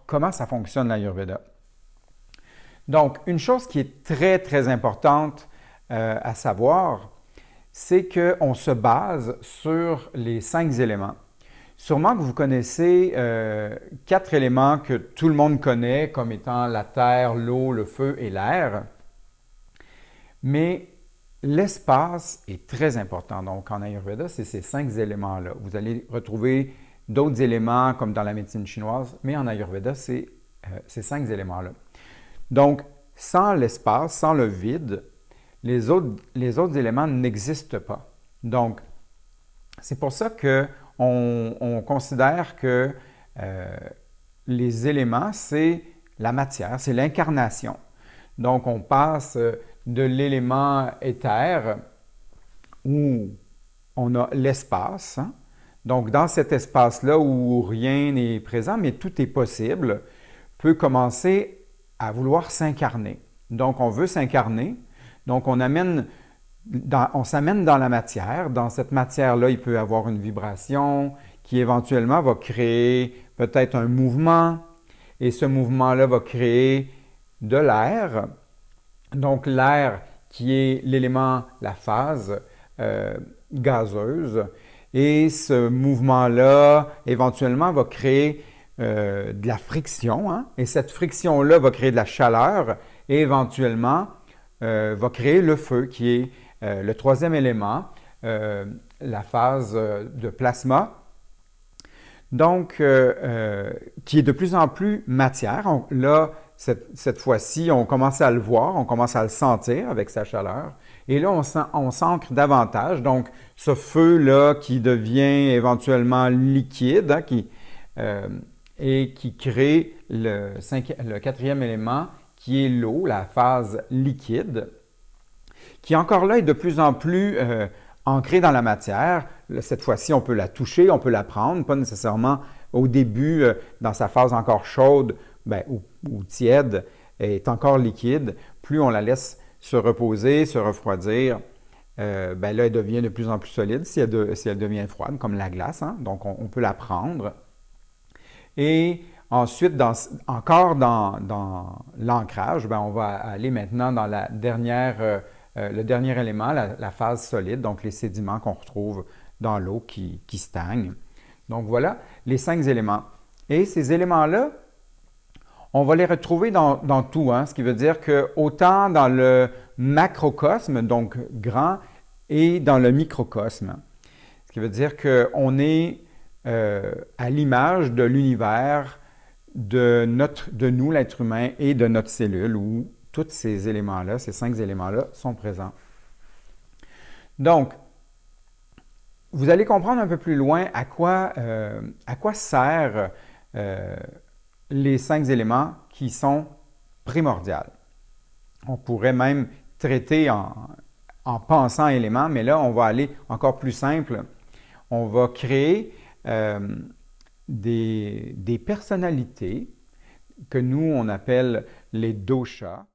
comment ça fonctionne l'Ayurveda. Donc, une chose qui est très, très importante à savoir, c'est qu'on se base sur les 5 éléments. Sûrement que vous connaissez 4 éléments que tout le monde connaît comme étant la terre, l'eau, le feu et l'air. Mais l'espace est très important. Donc, en Ayurveda, c'est ces 5 éléments-là. Vous allez retrouver d'autres éléments comme dans la médecine chinoise, mais en Ayurveda, c'est ces 5 éléments-là. Donc, sans l'espace, sans le vide, les autres éléments n'existent pas. Donc, c'est pour ça qu'on considère que les éléments, c'est la matière, c'est l'incarnation. Donc, on passe de l'élément éther où on a l'espace. Hein? Donc, dans cet espace-là où rien n'est présent, mais tout est possible, peut commencer à vouloir s'incarner. Donc, on veut s'incarner. Donc, on s'amène dans la matière. Dans cette matière-là, il peut y avoir une vibration qui éventuellement va créer peut-être un mouvement. Et ce mouvement-là va créer de l'air. Donc, l'air qui est l'élément, la phase gazeuse. Et ce mouvement-là, éventuellement, va créer de la friction. Hein? Et cette friction-là va créer de la chaleur et éventuellement va créer le feu qui est le troisième élément, la phase de plasma. Donc, qui est de plus en plus matière. Là, cette fois-ci, on commence à le voir, on commence à le sentir avec sa chaleur. Et là, on s'ancre davantage. Donc, ce feu-là qui devient éventuellement liquide, hein, et qui crée le quatrième élément, qui est l'eau, la phase liquide, qui encore là est de plus en plus ancrée dans la matière. Cette fois-ci, on peut la toucher, on peut la prendre, pas nécessairement au début, dans sa phase encore chaude ou tiède, elle est encore liquide. Plus on la laisse se reposer, se refroidir, là, elle devient de plus en plus solide si elle devient froide, comme la glace. Hein? Donc, on peut la prendre. Et ensuite, encore dans l'ancrage, on va aller maintenant dans le dernier élément, la phase solide, donc les sédiments qu'on retrouve dans l'eau qui stagnent. Donc voilà les 5 éléments. Et ces éléments-là, on va les retrouver dans tout, hein, ce qui veut dire que autant dans le macrocosme, donc grand, et dans le microcosme. Ce qui veut dire qu'on est à l'image de l'univers, de nous, l'être humain, et de notre cellule, où tous ces éléments-là, ces 5 éléments-là, sont présents. Donc, vous allez comprendre un peu plus loin à quoi servent les 5 éléments qui sont primordiaux. On pourrait même traiter en pensant éléments, mais là, on va aller encore plus simple. On va créer des personnalités que nous, on appelle les doshas.